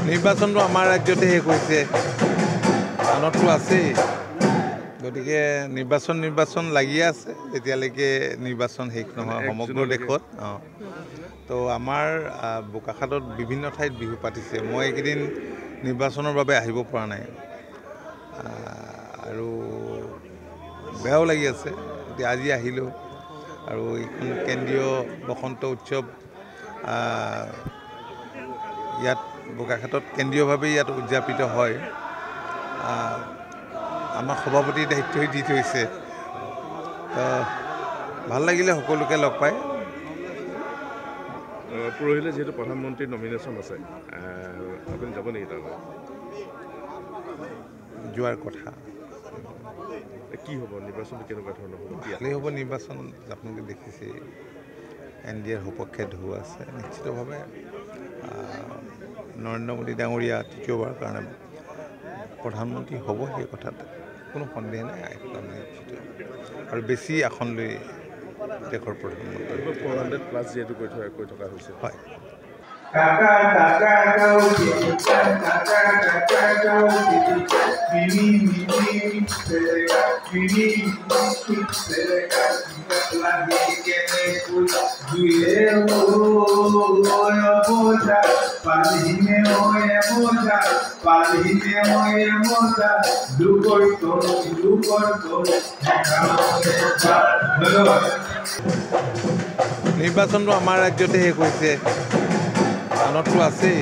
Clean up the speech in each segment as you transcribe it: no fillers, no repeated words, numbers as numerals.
নিৰ্বাচনটো আমাৰ ৰাজ্যতে শেষ হৈছে, আনতো আছেই। গতিকে নিৰ্বাচন লাগিয়ে আছে এতিয়ালৈকে নিৰ্বাচন শেষ নহয় সমগ্ৰ দেশত। তো আমাৰ বোকাখাতত বিভিন্ন ঠাইত বিহু পাতিছে। মই এইকেইদিন নিৰ্বাচনৰ বাবে আহিব পৰা নাই আৰু বেয়াও লাগি আছে। এতিয়া আজি আহিলোঁ আৰু এইখন কেন্দ্ৰীয় বসন্ত উৎসৱ ইয়াত বোকাখাতত কেন্দ্ৰীয়ভাৱে ইয়াত উদযাপিত হয়। আমাক সভাপতিৰ দায়িত্ব দি থৈছে, ভাল লাগিলে সকলোকে লগ পাই। পৰহিলে যিহেতু প্ৰধানমন্ত্ৰীৰ নমিনেশ্যন আছে, আপুনি যাব নেকি তালৈ? যোৱাৰ কথা। কি হ'ব নিৰ্বাচন, কেনেকুৱা ধৰণৰ হ'ব? ভালেই হ'ব নিৰ্বাচন। আপোনালোকে দেখিছে NDAৰ সপক্ষে ঢৌ আছে। নিশ্চিতভাৱে নৰেন্দ্ৰ মোদী ডাঙৰীয়া তৃতীয়বাৰৰ কাৰণে প্ৰধানমন্ত্ৰী হ'ব, সেই কথাত কোনো সন্দেহ নাই। নিশ্চিত আৰু বেছি আসন লৈ দেশৰ প্ৰধানমন্ত্ৰী 400+ যিহেতু কৈ থকা হৈছে। হয়, নিৰ্বাচনটো আমাৰ ৰাজ্যতে শেষ হৈছে, আনতো আছেই।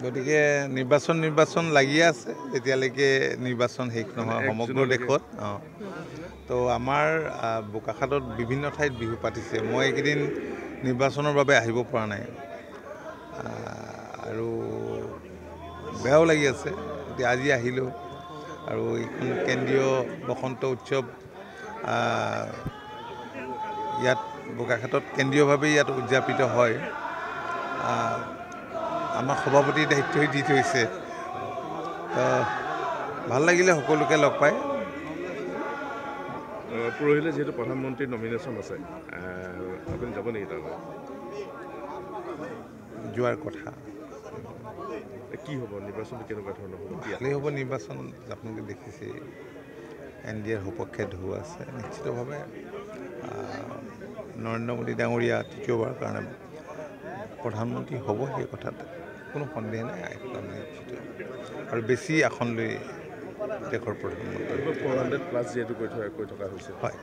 গতিকে নিৰ্বাচন লাগিয়ে আছে এতিয়ালৈকে নিৰ্বাচন শেষ নহয় সমগ্ৰ দেশত। তো আমাৰ বোকাখাতত বিভিন্ন ঠাইত বিহু পাতিছে। মই এইকেইদিন নিৰ্বাচনৰ বাবে আহিব পৰা নাই আৰু বেয়াও লাগি আছে। এতিয়া আজি আহিলোঁ আৰু এইখন কেন্দ্ৰীয় বসন্ত উৎসৱ ইয়াত বোকাখাতত কেন্দ্ৰীয়ভাৱে ইয়াত উদযাপিত হয়। আমাক সভাপতিৰ দায়িত্ব দি থৈছে, ভাল লাগিলে সকলোকে লগ পাই। পৰহিলে যিহেতু প্ৰধানমন্ত্ৰীৰ নমিনেশ্যন আছে, আপুনি যাব নেকি তালৈ? যোৱাৰ কথা। কি হ'ব নিৰ্বাচন, কেনেকুৱা ধৰণৰ হ'ব? ভালেই হ'ব নিৰ্বাচন। আপোনালোকে দেখিছে NDAৰ সপক্ষে ঢৌ আছে। নিশ্চিতভাৱে নৰেন্দ্ৰ মোদী ডাঙৰীয়া তৃতীয়বাৰৰ কাৰণে প্ৰধানমন্ত্ৰী হ'ব, সেই কথাত কোনো সন্দেহ নাই। নিশ্চিত আৰু বেছি আসন লৈ দেশৰ প্ৰধানমন্ত্ৰী 400+ যিহেতু কৈ থকা হৈছে। হয়।